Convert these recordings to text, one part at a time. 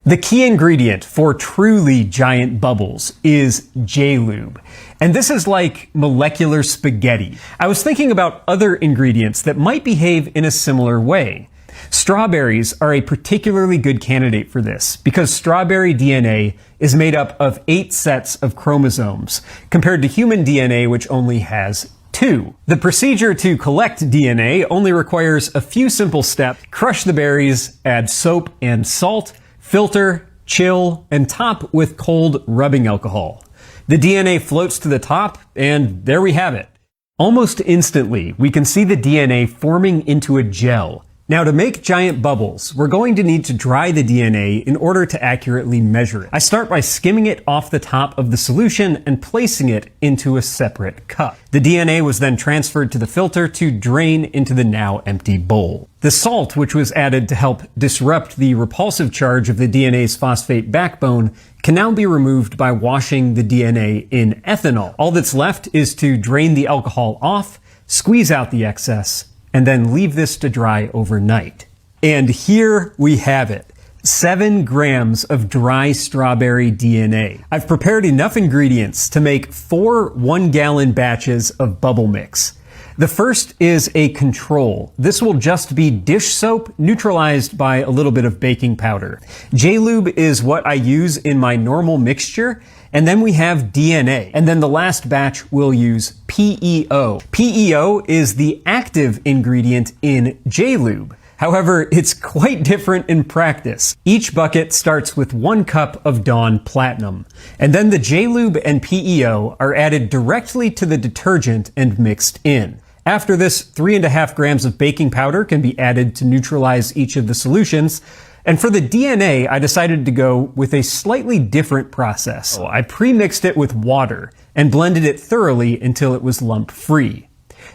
The key ingredient for truly giant bubbles is J-Lube. And this is like molecular spaghetti. I was thinking about other ingredients that might behave in a similar way. Strawberries are a particularly good candidate for this because strawberry DNA is made up of 8 sets of chromosomes, compared to human DNA, which only has 2. The procedure to collect DNA only requires a few simple steps. Crush the berries, add soap and salt, filter, chill, and top with cold rubbing alcohol. The DNA floats to the top, and there we have it. Almost instantly, we can see the DNA forming into a gel. Now, to make giant bubbles, we're going to need to dry the DNA in order to accurately measure it. I start by skimming it off the top of the solution and placing it into a separate cup. The DNA was then transferred to the filter to drain into the now empty bowl. The salt, which was added to help disrupt the repulsive charge of the DNA's phosphate backbone, can now be removed by washing the DNA in ethanol. All that's left is to drain the alcohol off, squeeze out the excess, and then leave this to dry overnight. And here we have it. 7 grams of dry strawberry DNA. I've prepared enough ingredients to make 4 1-gallon batches of bubble mix. The first is a control. This will just be dish soap neutralized by a little bit of baking powder. J-Lube is what I use in my normal mixture, and then we have DNA. And then the last batch will use PEO. PEO is the active ingredient in J-Lube. However, it's quite different in practice. Each bucket starts with 1 cup of Dawn Platinum, and then the J-Lube and PEO are added directly to the detergent and mixed in. After this, 3.5 grams of baking powder can be added to neutralize each of the solutions. And for the DNA, I decided to go with a slightly different process. I pre-mixed it with water and blended it thoroughly until it was lump-free.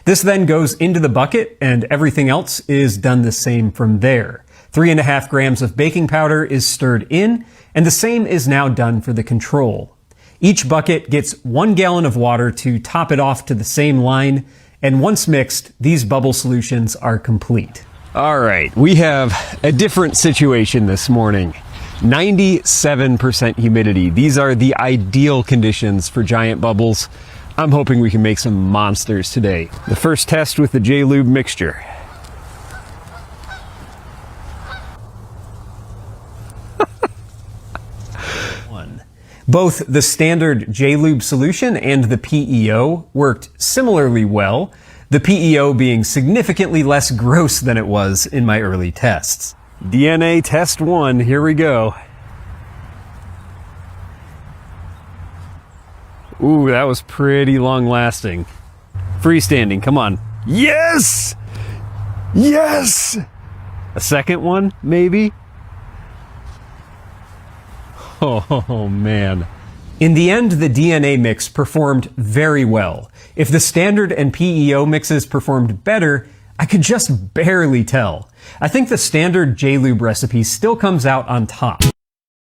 This then goes into the bucket, and everything else is done the same from there. 3.5 grams of baking powder is stirred in, and the same is now done for the control. Each bucket gets 1 gallon of water to top it off to the same line, and once mixed, these bubble solutions are complete. All right, we have a different situation this morning. 97% humidity. These are the ideal conditions for giant bubbles. I'm hoping we can make some monsters today. The first test with the J-Lube mixture. Both the standard J-Lube solution and the PEO worked similarly well, the PEO being significantly less gross than it was in my early tests. DNA test 1, here we go. Ooh, that was pretty long lasting. Freestanding, come on. Yes! Yes! A second one, maybe? Oh, man. In the end, the DNA mix performed very well. If the standard and PEO mixes performed better, I could just barely tell. I think the standard J-Lube recipe still comes out on top.